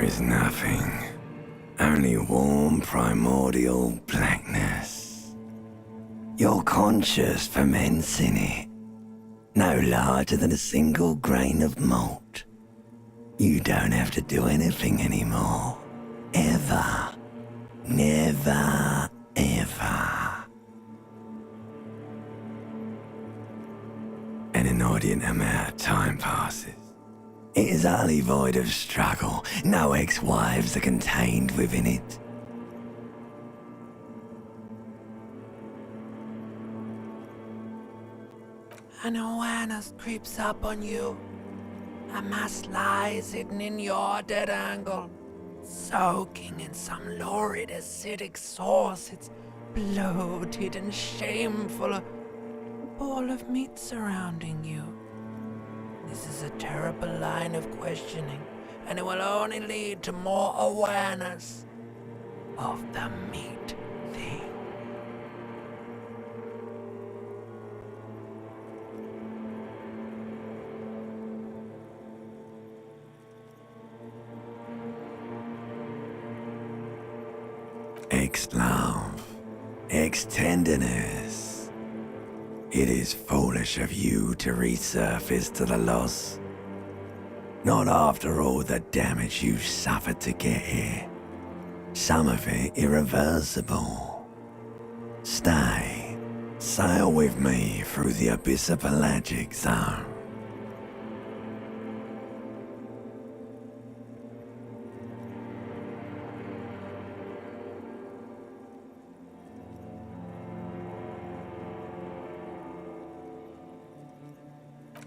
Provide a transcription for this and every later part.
is nothing. Only warm primordial blackness. Your conscious ferments in it. No larger than a single grain of malt. You don't have to do anything anymore. Ever. Never, ever. An inordinate amount of time passes. It is utterly void of struggle. No ex-wives are contained within it. An awareness creeps up on you. A mass lies hidden in your dead angle, soaking in some lurid acidic sauce. It's bloated and shameful, a ball of meat surrounding you. This is a terrible line of questioning, and it will only lead to more awareness of the meat thing. Ex-love, ex-tenderness. It is foolish of you to resurface to the loss. Not after all the damage you suffered to get here. Some of it irreversible. Stay. Sail with me through the abyss of pelagic zone.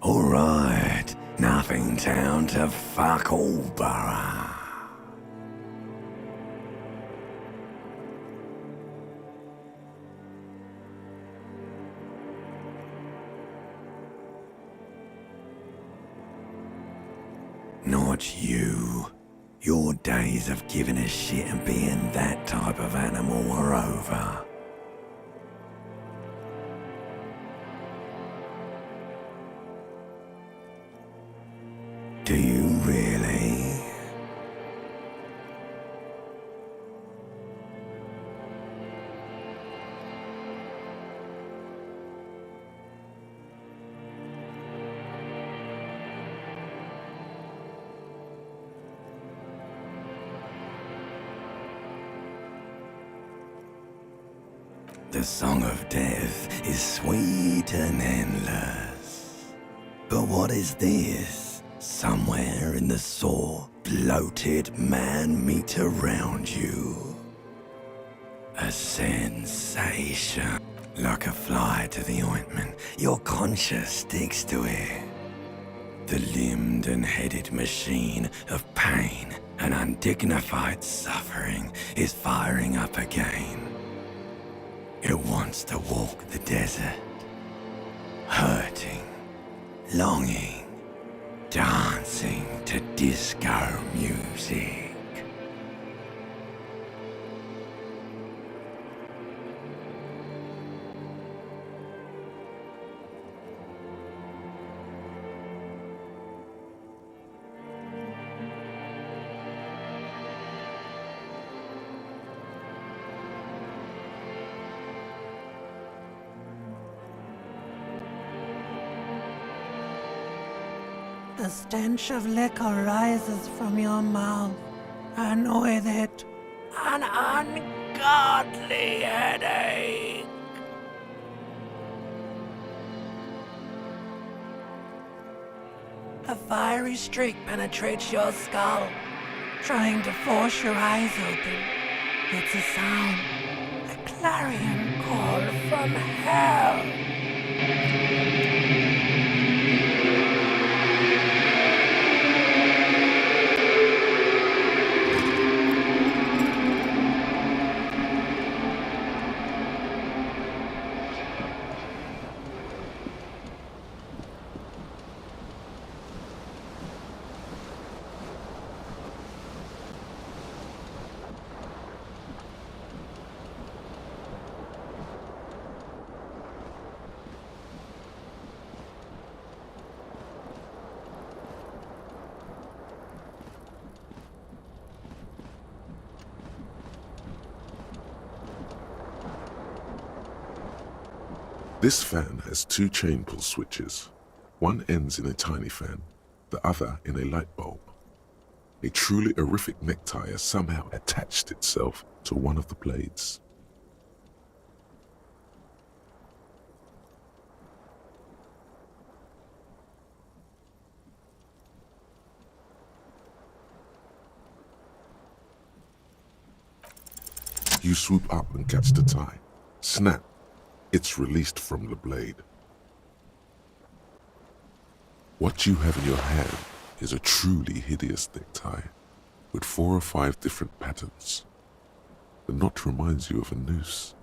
Alright, nothing down to fuck all, borough. Not you. Your days of giving a shit and being that type of animal are over. Do you really? The song of death is sweet and endless. But what is this? Somewhere in the sore, bloated man meat around you. A sensation. Like a fly to the ointment, your conscience sticks to it. The limbed and headed machine of pain and undignified suffering is firing up again. It wants to walk the desert, hurting, longing, dancing to disco music. The stench of liquor rises from your mouth, and with it, an ungodly headache. A fiery streak penetrates your skull, trying to force your eyes open. It's a sound, a clarion call from hell. This fan has two chain pull switches. One ends in a tiny fan, the other in a light bulb. A truly horrific necktie has somehow attached itself to one of the blades. You swoop up and catch the tie. Snap! It's released from the blade. What you have in your hand is a truly hideous necktie with 4 or 5 different patterns. The knot reminds you of a noose.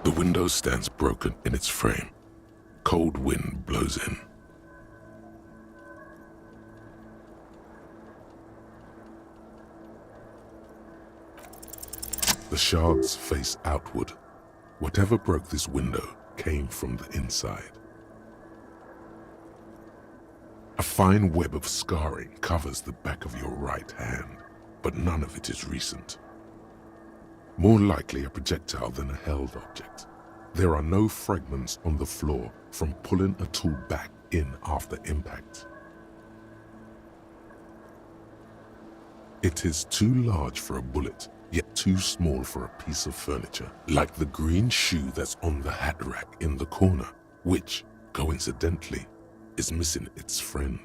The window stands broken in its frame. Cold wind blows in. The shards face outward. Whatever broke this window came from the inside. A fine web of scarring covers the back of your right hand, but none of it is recent. More likely a projectile than a held object. There are no fragments on the floor from pulling a tool back in after impact. It is too large for a bullet, yet too small for a piece of furniture, like the green shoe that's on the hat rack in the corner, which, coincidentally, is missing its friend.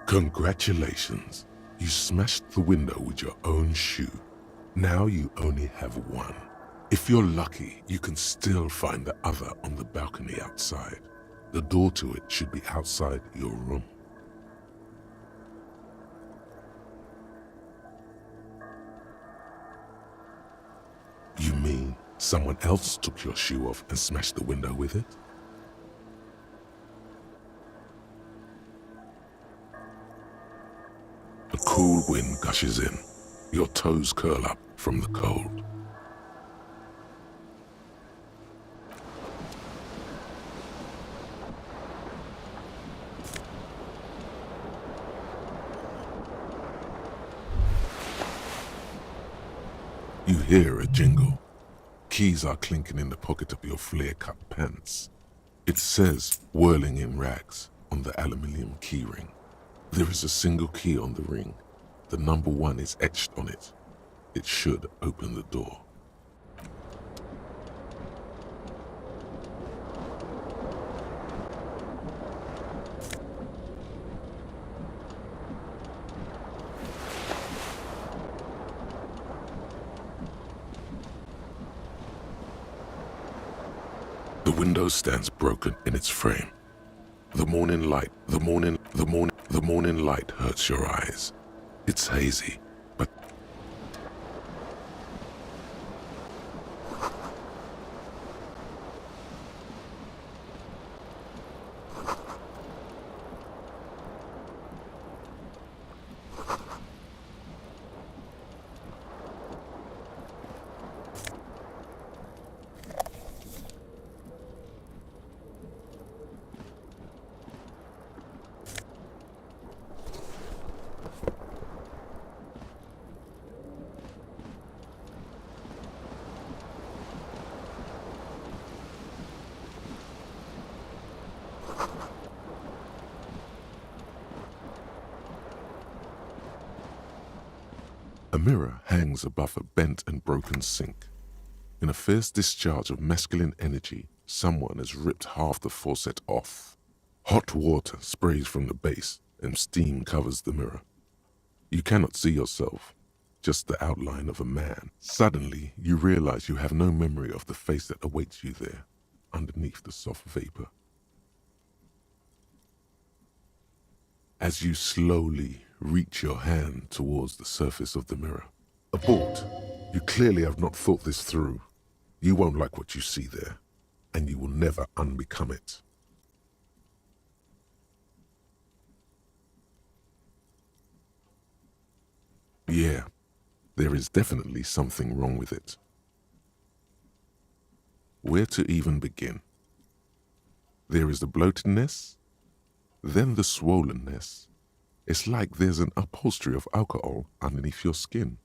Congratulations, you smashed the window with your own shoe. Now you only have one. If you're lucky, you can still find the other on the balcony outside. The door to it should be outside your room. You mean someone else took your shoe off and smashed the window with it? A cool wind gushes in. Your toes curl up from the cold. You hear a jingle. Keys are clinking in the pocket of your flare-cut pants. It says, whirling in rags, on the aluminium keyring. There is a single key on the ring. The number 1 is etched on it. It should open the door. The window stands broken in its frame. The morning light hurts your eyes. It's hazy, but a mirror hangs above a bent and broken sink. In a fierce discharge of masculine energy, someone has ripped half the faucet off. Hot water sprays from the base and steam covers the mirror. You cannot see yourself, just the outline of a man. Suddenly, you realize you have no memory of the face that awaits you there, underneath the soft vapor. As you slowly reach your hand towards the surface of the mirror. Abort. You clearly have not thought this through. You won't like what you see there, and you will never unbecome it. Yeah, there is definitely something wrong with it. Where to even begin? There is the bloatedness, then the swollenness. It's like there's an upholstery of alcohol underneath your skin.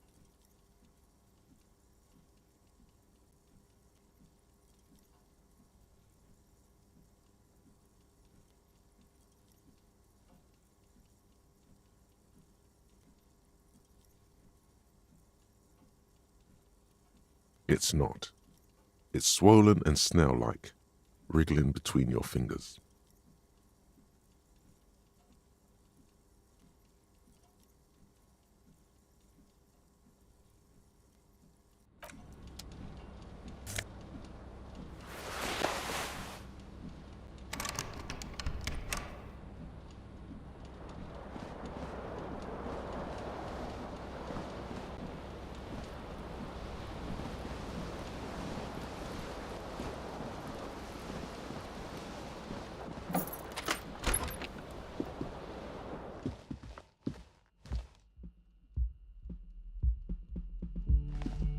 It's not. It's swollen and snail-like, wriggling between your fingers.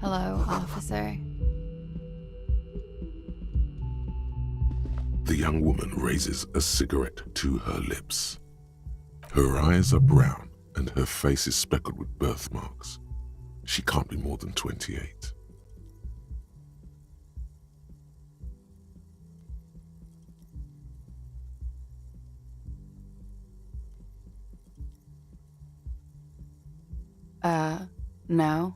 Hello, officer. The young woman raises a cigarette to her lips. Her eyes are brown and her face is speckled with birthmarks. She can't be more than 28. No.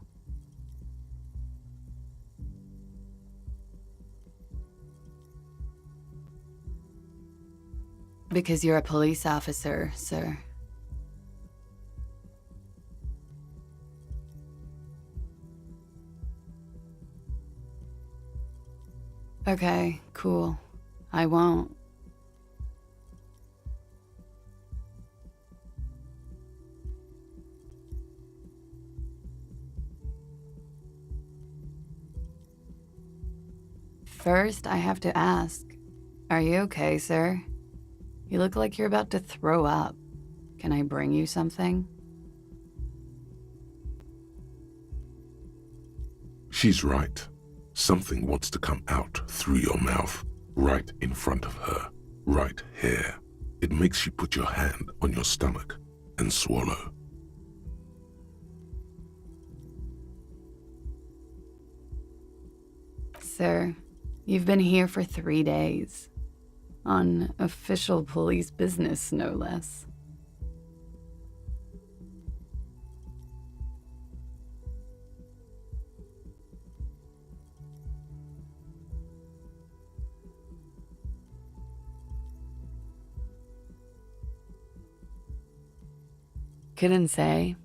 Because you're a police officer, sir. Okay, cool. I won't. First, I have to ask, are you okay, sir? You look like you're about to throw up. Can I bring you something? She's right. Something wants to come out through your mouth, right in front of her, right here. It makes you put your hand on your stomach and swallow. Sir, you've been here for 3 days. On official police business, no less. Couldn't say.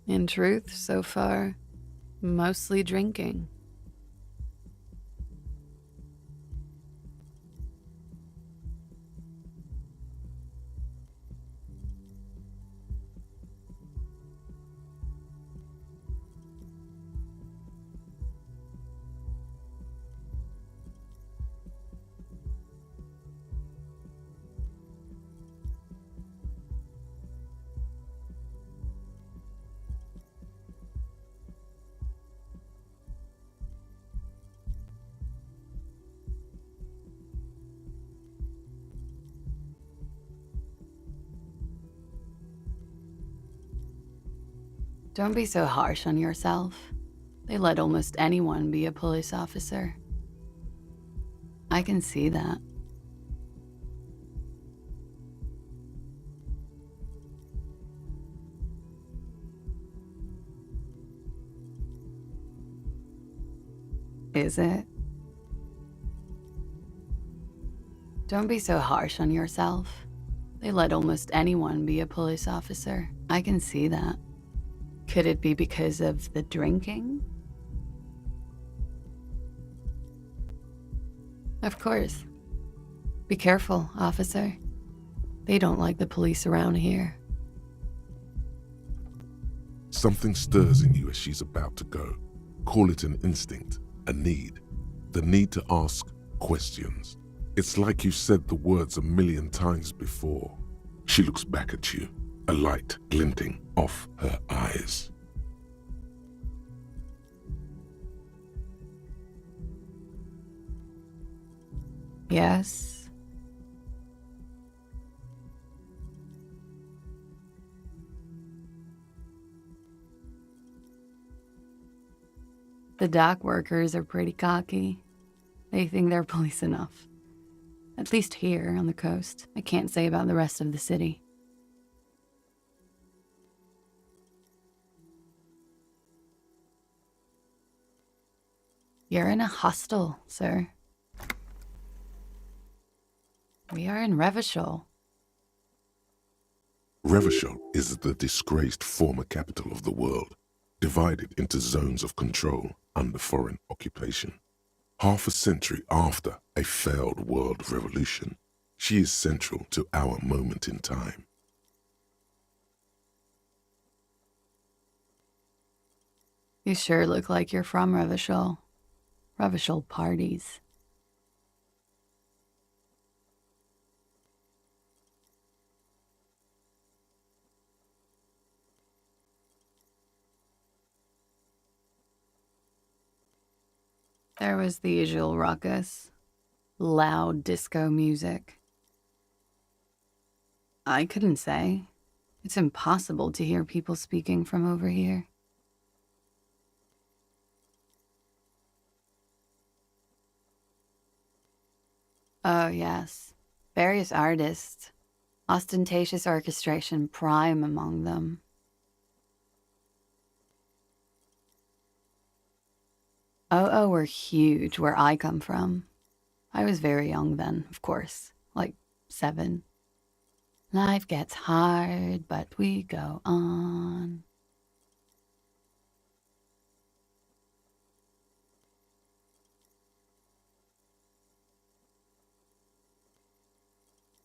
In truth, so far, mostly drinking. Don't be so harsh on yourself. They let almost anyone be a police officer. I can see that. Is it? Don't be so harsh on yourself. They let almost anyone be a police officer. I can see that. Could it be because of the drinking? Of course. Be careful, officer. They don't like the police around here. Something stirs in you as she's about to go. Call it an instinct, a need. The need to ask questions. It's like you said the words a million times before. She looks back at you, a light glinting off her eyes. Yes. The dock workers are pretty cocky. They think they're police enough. At least here on the coast. I can't say about the rest of the city. You're in a hostel, sir. We are in Revachol. Revachol is the disgraced former capital of the world, divided into zones of control under foreign occupation. Half a century after a failed world revolution, she is central to our moment in time. You sure look like you're from Revachol. Revachol parties. There was the usual ruckus. Loud disco music. I couldn't say. It's impossible to hear people speaking from over here. Oh, yes. Various artists. Ostentatious orchestration prime among them. Oh, were huge where I come from. I was very young then, of course, like 7. Life gets hard, but we go on.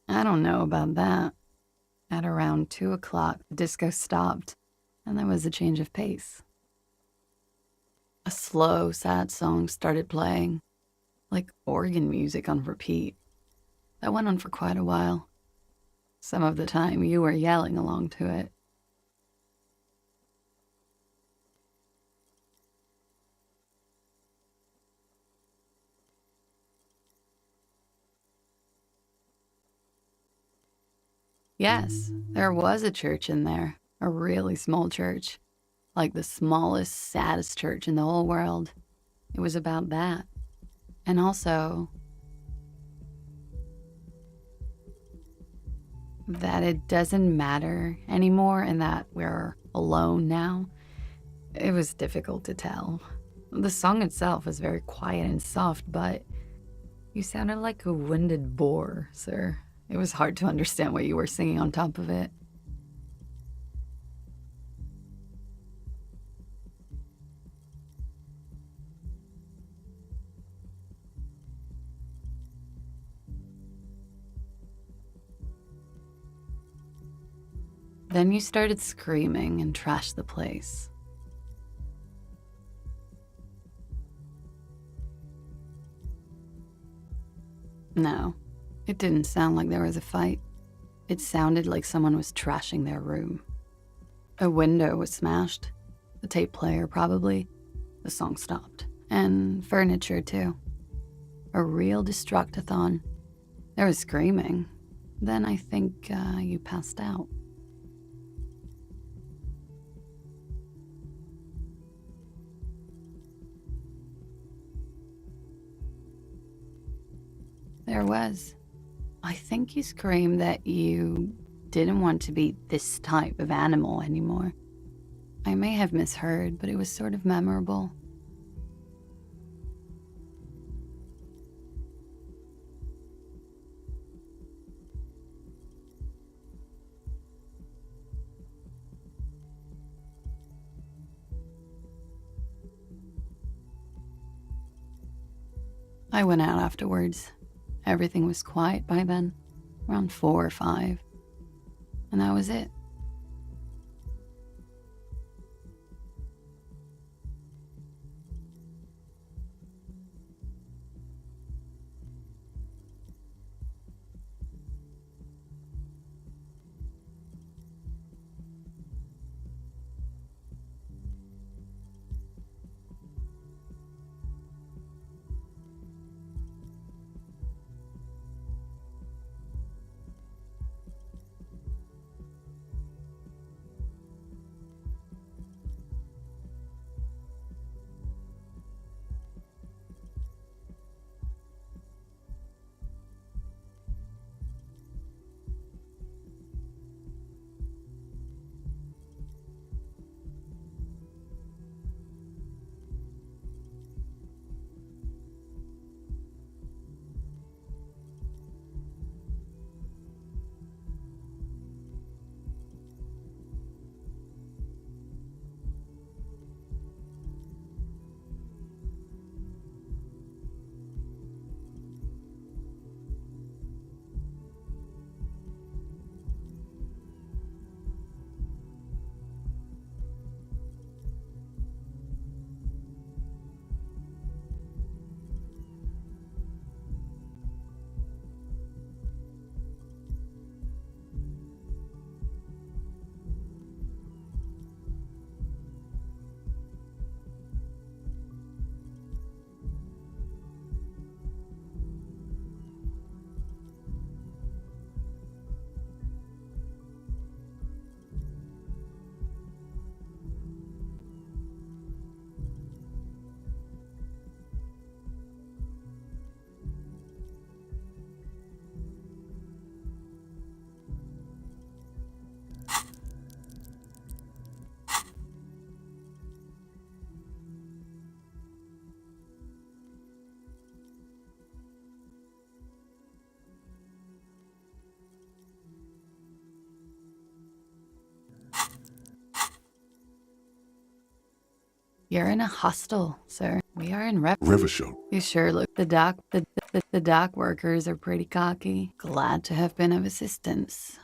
I don't know about that. At around 2 o'clock, the disco stopped, and there was a change of pace. A slow, sad song started playing, like organ music on repeat. That went on for quite a while. Some of the time, you were yelling along to it. Yes, there was a church in there, a really small church, like the smallest, saddest church in the whole world. It was about that. And also that it doesn't matter anymore and that we're alone now. It was difficult to tell. The song itself was very quiet and soft, but you sounded like a winded boar, sir. It was hard to understand what you were singing on top of it. Then you started screaming and trashed the place. No, it didn't sound like there was a fight. It sounded like someone was trashing their room. A window was smashed. The tape player, probably. The song stopped. And furniture, too. A real destructathon. There was screaming. Then I think you passed out. There was. I think you screamed that you didn't want to be this type of animal anymore. I may have misheard, but it was sort of memorable. I went out afterwards. Everything was quiet by then, around 4 or 5. And that was it. You're in a hostel, sir. We are in Revachol. You sure look. The dock workers are pretty cocky. Glad to have been of assistance.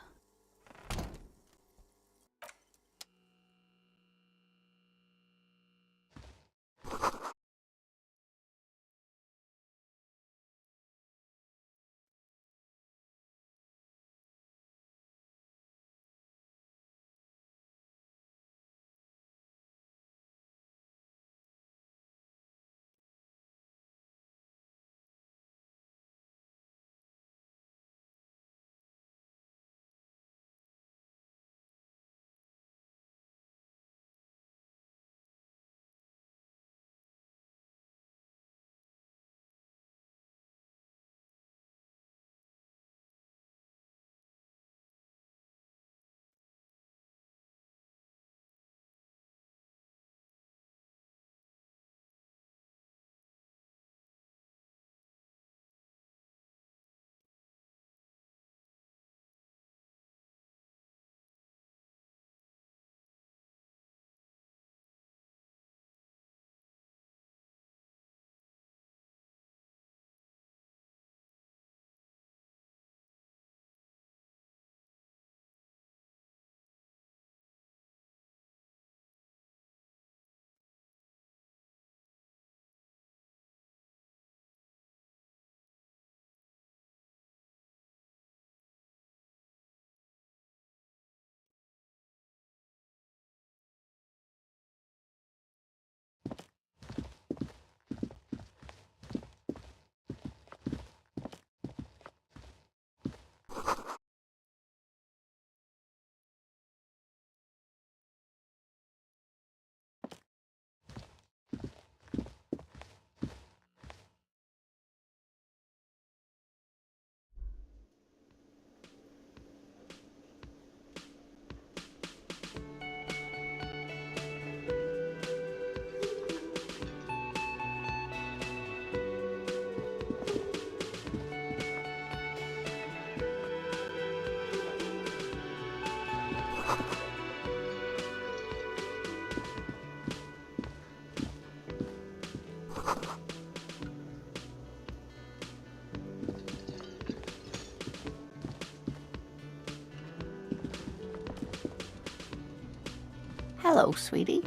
Hello, sweetie.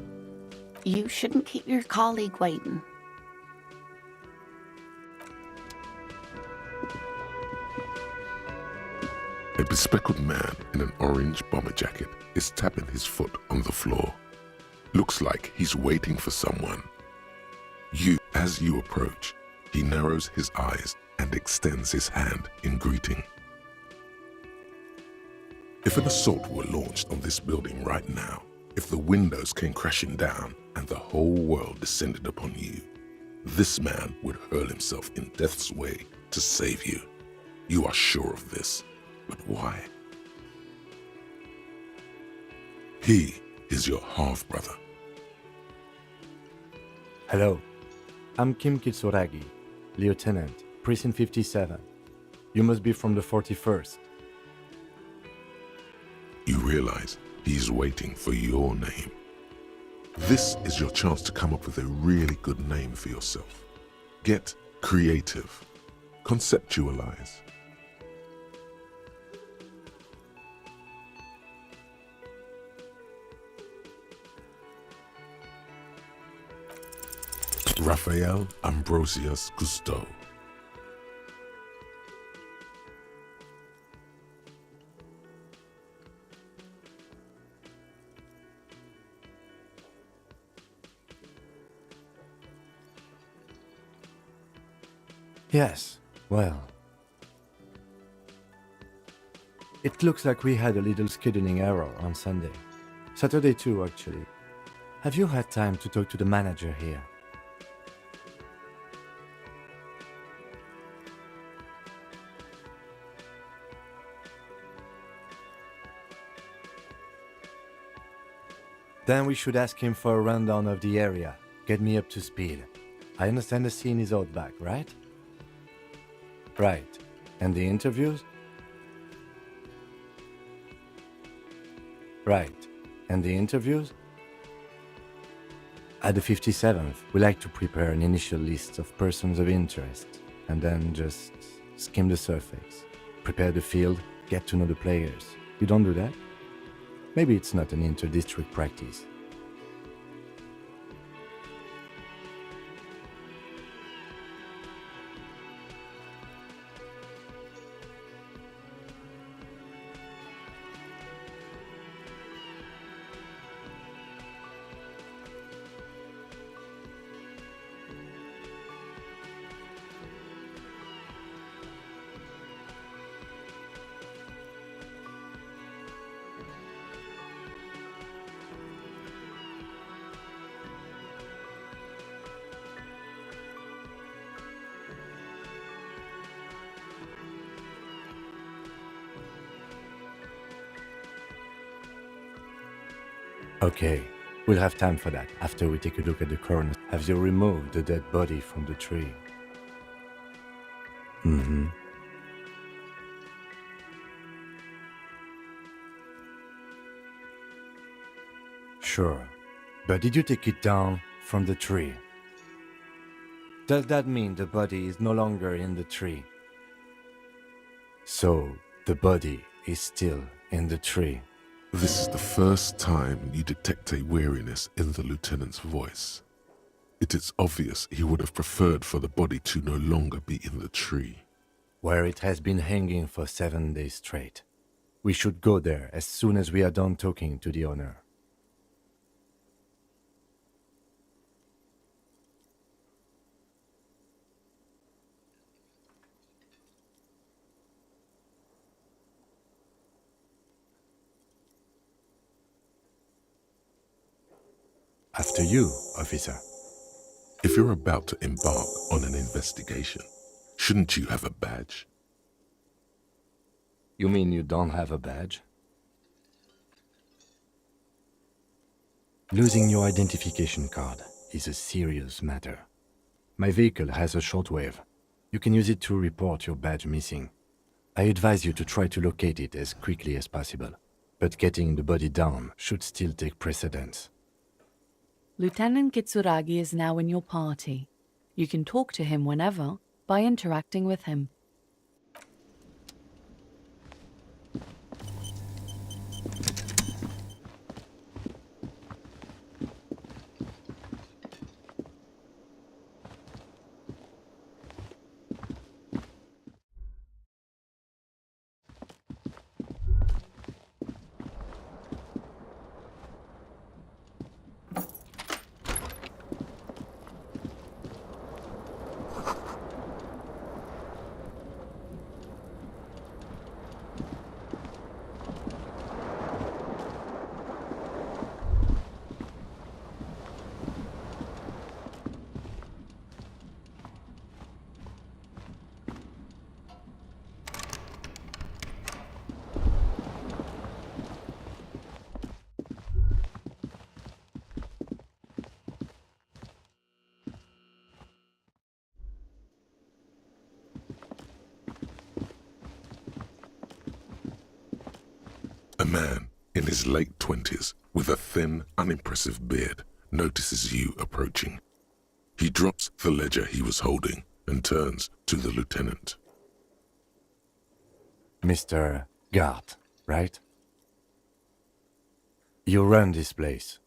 You shouldn't keep your colleague waiting. A bespectacled man in an orange bomber jacket is tapping his foot on the floor. Looks like he's waiting for someone. As you approach, he narrows his eyes and extends his hand in greeting. If an assault were launched on this building right now, if the windows came crashing down and the whole world descended upon you, this man would hurl himself in death's way to save you. You are sure of this, but why? He is your half-brother. Hello, I'm Kim Kitsuragi, Lieutenant, Precinct 57. You must be from the 41st. You realize he's waiting for your name. This is your chance to come up with a really good name for yourself. Get creative. Conceptualize. Raphael Ambrosius Cousteau. Yes, well. It looks like we had a little scheduling error on Sunday. Saturday too, actually. Have you had time to talk to the manager here? Then we should ask him for a rundown of the area. Get me up to speed. I understand the scene is out back, right? Right. And the interviews? Right. And the interviews? At the 57th, we like to prepare an initial list of persons of interest, and then just skim the surface. Prepare the field, get to know the players. You don't do that? Maybe it's not an inter-district practice. Okay, we'll have time for that after we take a look at the coroner. Have you removed the dead body from the tree? Mm-hmm. Sure, but did you take it down from the tree? Does that mean the body is no longer in the tree? So, the body is still in the tree. This is the first time you detect a weariness in the lieutenant's voice. It is obvious he would have preferred for the body to no longer be in the tree. Where it has been hanging for 7 days straight. We should go there as soon as we are done talking to the owner. After you, officer. If you're about to embark on an investigation, shouldn't you have a badge? You mean you don't have a badge? Losing your identification card is a serious matter. My vehicle has a shortwave. You can use it to report your badge missing. I advise you to try to locate it as quickly as possible, but getting the body down should still take precedence. Lieutenant Kitsuragi is now in your party. You can talk to him whenever by interacting with him. man in his late 20s with a thin, unimpressive beard notices you approaching. He drops the ledger he was holding and turns to the lieutenant. Mr. Gart, right? You run this place.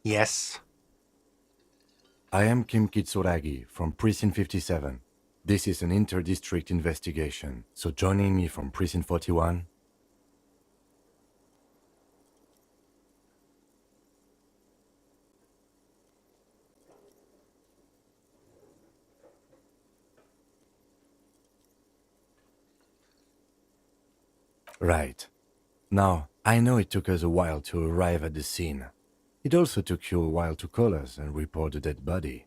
Yes. I am Kim Kitsuragi from Precinct 57. This is an inter-district investigation, so joining me from Precinct 41... Right. Now, I know it took us a while to arrive at the scene. It also took you a while to call us and report the dead body.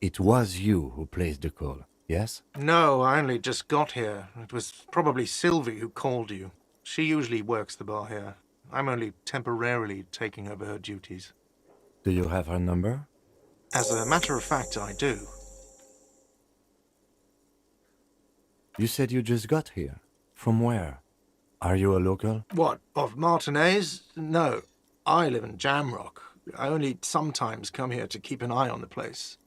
It was you who placed the call, yes? No, I only just got here. It was probably Sylvie who called you. She usually works the bar here. I'm only temporarily taking over her duties. Do you have her number? As a matter of fact, I do. You said you just got here. From where? Are you a local? What, of Martinez? No, I live in Jamrock. I only sometimes come here to keep an eye on the place.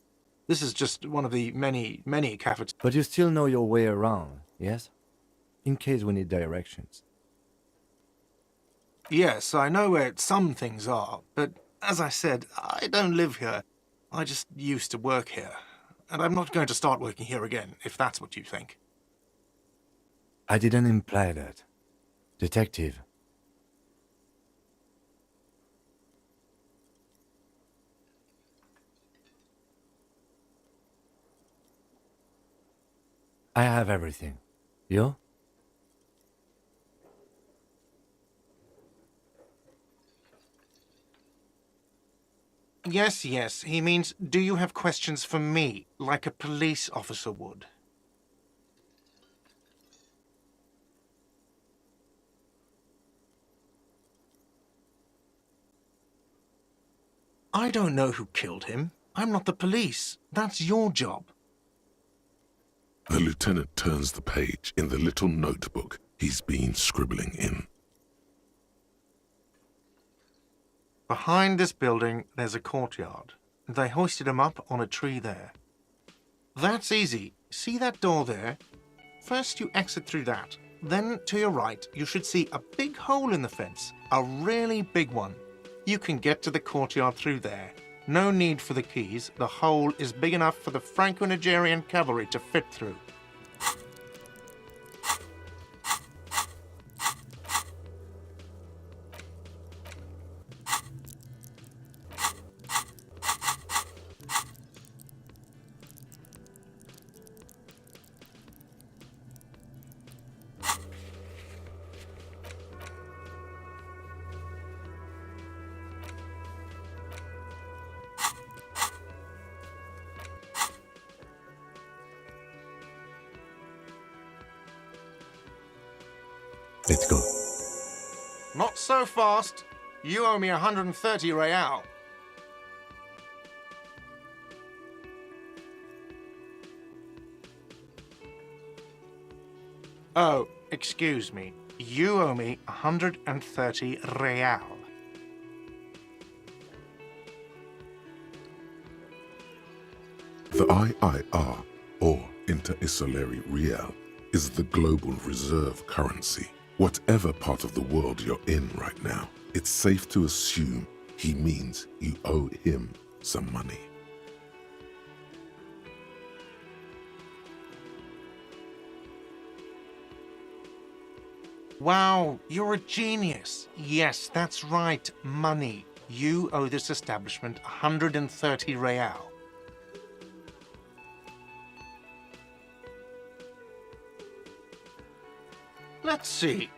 This is just one of the many cafeterias. But you still know your way around, yes? In case we need directions. Yes, I know where some things are, but as I said, I don't live here. I just used to work here. And I'm not going to start working here again, if that's what you think. I didn't imply that. Detective. I have everything. You? Yes, yes. He means, do you have questions for me, like a police officer would? I don't know who killed him. I'm not the police. That's your job. The lieutenant turns the page in the little notebook he's been scribbling in. Behind this building, there's a courtyard. They hoisted him up on a tree there. That's easy. See that door there? First you exit through that. Then, to your right, you should see a big hole in the fence. A really big one. You can get to the courtyard through there. No need for the keys. The hole is big enough for the Franco-Nigerian cavalry to fit through. Let's go. Not so fast. You owe me 130 real. Oh, excuse me. You owe me 130 real. The IIR, or Inter-Isolary Real, is the global reserve currency. Whatever part of the world you're in right now, it's safe to assume he means you owe him some money. Wow, you're a genius. Yes, that's right, money. You owe this establishment 130 real. Let's see.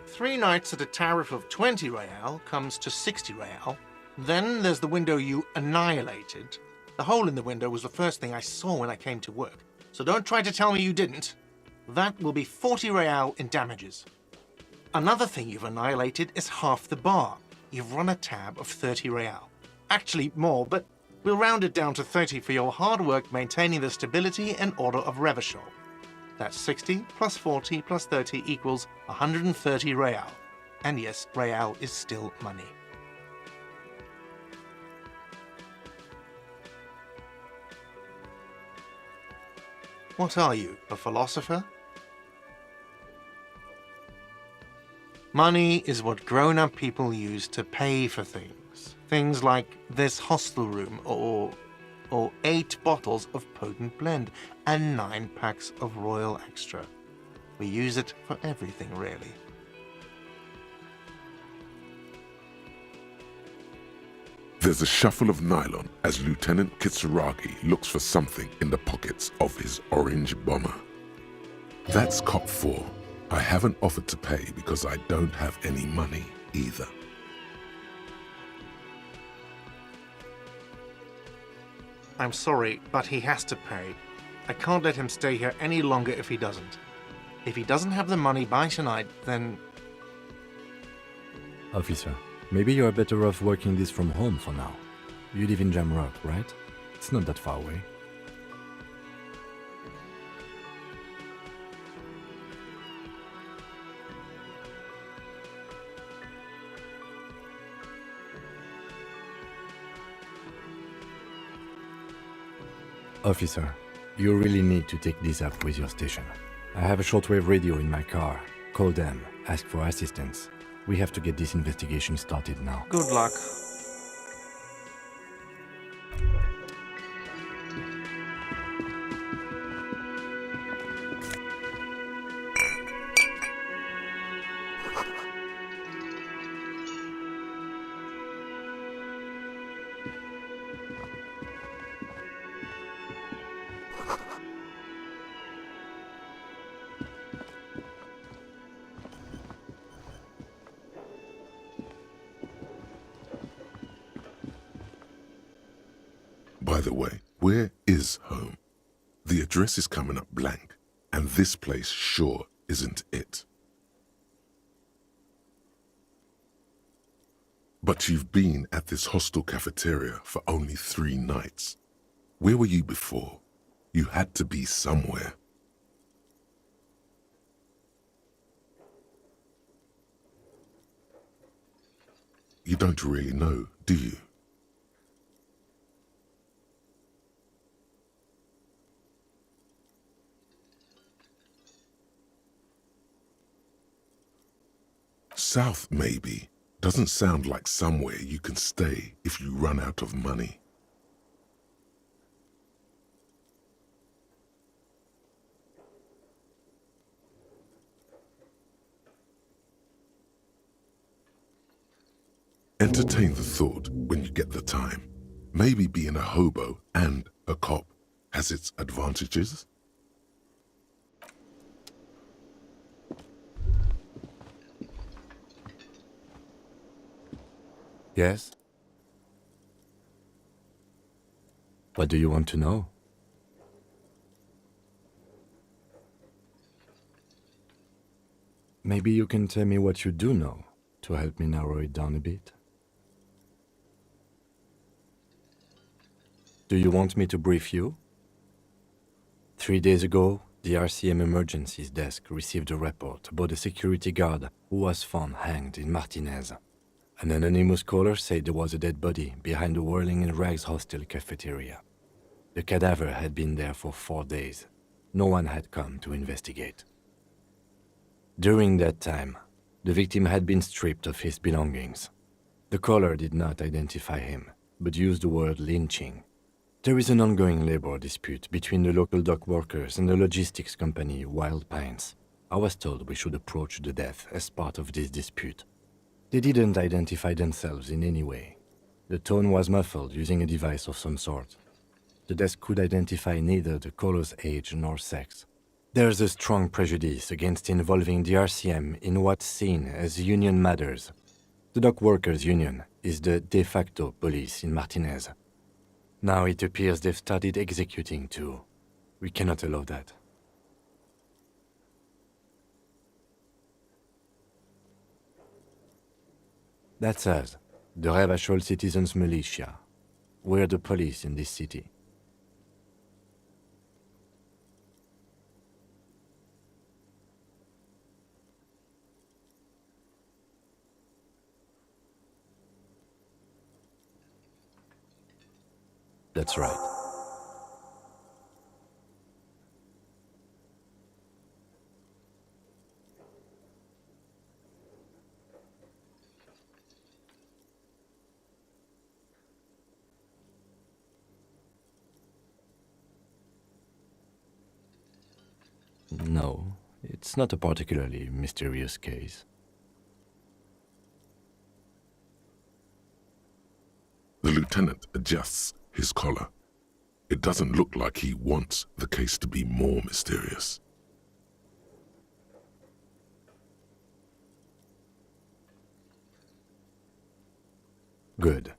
3 nights at a tariff of 20 real comes to 60 real. Then there's the window you annihilated. The hole in the window was the first thing I saw when I came to work. So don't try to tell me you didn't. That will be 40 real in damages. Another thing you've annihilated is half the bar. You've run a tab of 30 real. Actually more, but we'll round it down to 30 for your hard work maintaining the stability and order of Revachol. That's 60 plus 40 plus 30 equals 130 real. And yes, real is still money. What are you, a philosopher? Money is what grown-up people use to pay for things. Things like this hostel room or 8 bottles of potent blend and 9 packs of Royal Extra. We use it for everything, really. There's a shuffle of nylon as Lieutenant Kitsuragi looks for something in the pockets of his orange bomber. That's Cop 4. I haven't offered to pay because I don't have any money either. I'm sorry, but he has to pay. I can't let him stay here any longer if he doesn't. If he doesn't have the money by tonight, then... Officer, maybe you are better off working this from home for now. You live in Jamrock, right? It's not that far away. Officer, you really need to take this up with your station. I have a shortwave radio in my car. Call them, ask for assistance. We have to get this investigation started now. Good luck. By the way, where is home? The address is coming up blank, and this place sure isn't it. But you've been at this hostel cafeteria for only 3 nights. Where were you before? You had to be somewhere. You don't really know, do you? South, maybe. Doesn't sound like somewhere you can stay if you run out of money. Entertain the thought when you get the time. Maybe being a hobo and a cop has its advantages. Yes? What do you want to know? Maybe you can tell me what you do know to help me narrow it down a bit. Do you want me to brief you? 3 days ago, the RCM Emergencies Desk received a report about a security guard who was found hanged in Martinez. An anonymous caller said there was a dead body behind the Whirling in Rags hostel cafeteria. The cadaver had been there for 4 days. No one had come to investigate. During that time, the victim had been stripped of his belongings. The caller did not identify him, but used the word lynching. There is an ongoing labor dispute between the local dock workers and the logistics company Wild Pines. I was told we should approach the death as part of this dispute. They didn't identify themselves in any way. The tone was muffled using a device of some sort. The desk could identify neither the caller's age nor sex. There's a strong prejudice against involving the RCM in what's seen as union matters. The dock workers' union is the de facto police in Martinez. Now it appears they've started executing too. We cannot allow that. That's us, the Revachol Citizens Militia. We're the police in this city. That's right. No, it's not a particularly mysterious case. The lieutenant adjusts his collar. It doesn't look like he wants the case to be more mysterious. Good.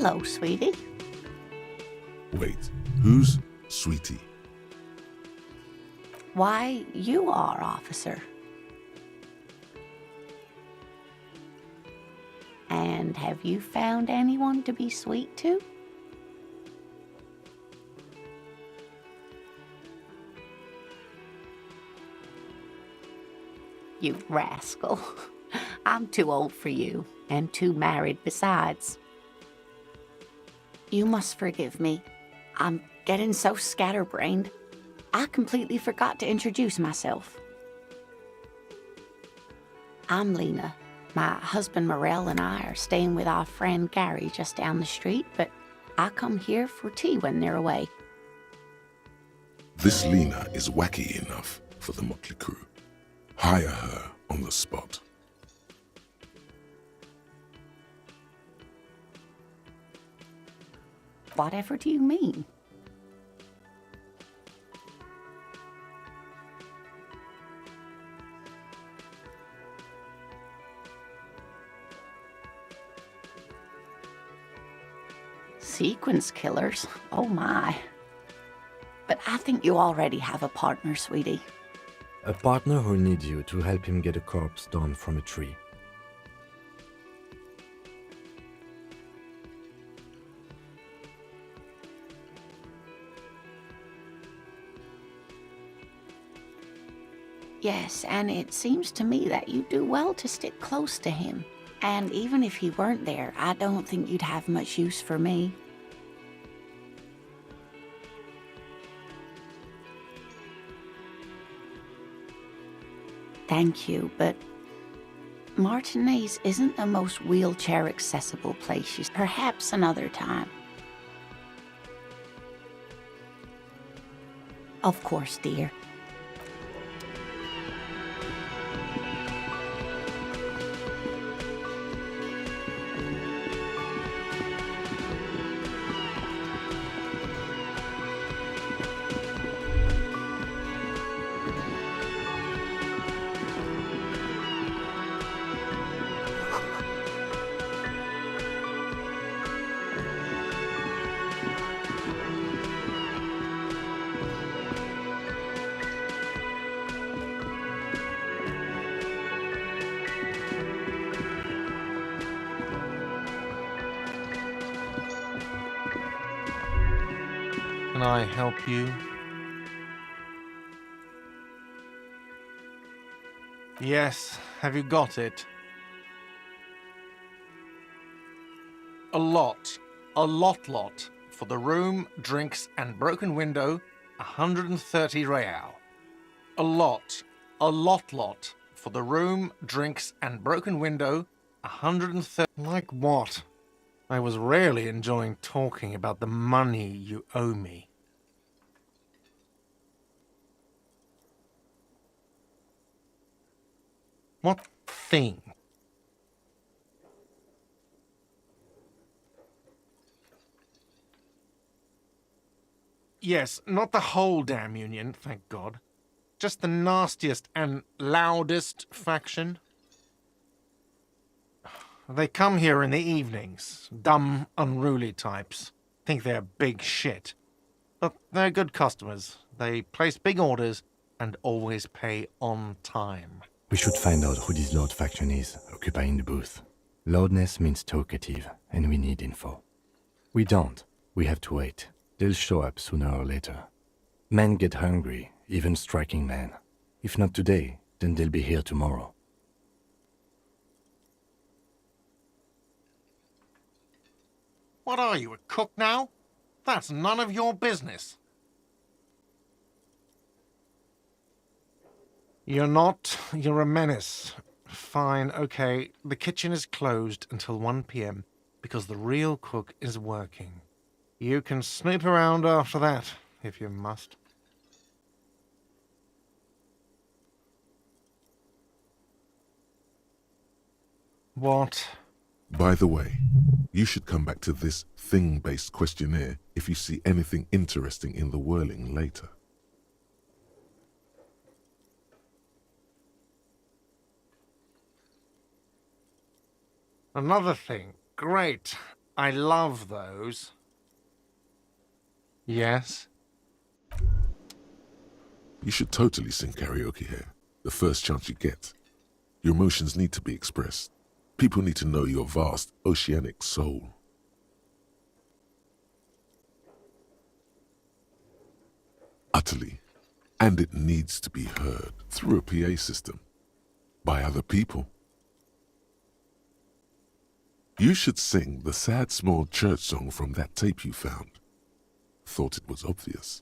Hello, sweetie. Wait, who's Sweetie? Why, you are, officer. And have you found anyone to be sweet to? You rascal. I'm too old for you, and too married besides. You must forgive me. I'm getting so scatterbrained. I completely forgot to introduce myself. I'm Lena. My husband Morel and I are staying with our friend Gary just down the street, but I come here for tea when they're away. This Lena is wacky enough for the motley crew. Hire her on the spot. Whatever do you mean? Sequence killers? Oh my. But I think you already have a partner, sweetie. A partner who needs you to help him get a corpse down from a tree. Yes, and it seems to me that you do well to stick close to him. And even if he weren't there, I don't think you'd have much use for me. Thank you, but Martinez isn't the most wheelchair-accessible place. Perhaps another time. Of course, dear. Can I help you? Yes, have you got it? A lot for the room, drinks, and broken window, 130 real. A lot for the room, drinks, and broken window, 130. Like what? I was rarely enjoying talking about the money you owe me. What thing? Yes, not the whole damn union, thank God. Just the nastiest and loudest faction. They come here in the evenings. Dumb, unruly types. Think they're big shit. But they're good customers. They place big orders and always pay on time. We should find out who this Lord faction is, occupying the booth. Loudness means talkative, and we need info. We don't. We have to wait. They'll show up sooner or later. Men get hungry, even striking men. If not today, then they'll be here tomorrow. What are you, a cook now? That's none of your business. You're not. You're a menace. Fine, okay. The kitchen is closed until 1 p.m. because the real cook is working. You can snoop around after that, if you must. What? By the way, you should come back to this thing-based questionnaire if you see anything interesting in the whirling later. Another thing. Great. I love those. Yes? You should totally sing karaoke here, the first chance you get. Your emotions need to be expressed. People need to know your vast, oceanic soul. Utterly. And it needs to be heard through a PA system. By other people. You should sing the sad small church song from that tape you found. Thought it was obvious.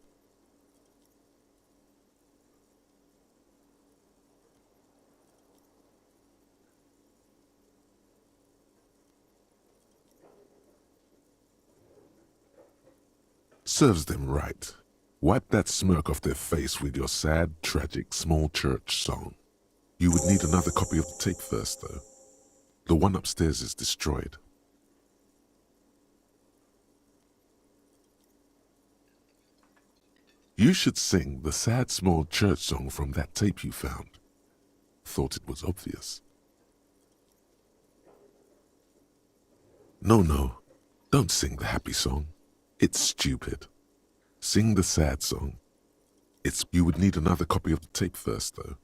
Serves them right. Wipe that smirk off their face with your sad, tragic, small church song. You would need another copy of the tape first, though. The one upstairs is destroyed. You should sing the sad, small church song from that tape you found. Thought it was obvious. No, don't sing the happy song. It's stupid. Sing the sad song. You would need another copy of the tape first, though.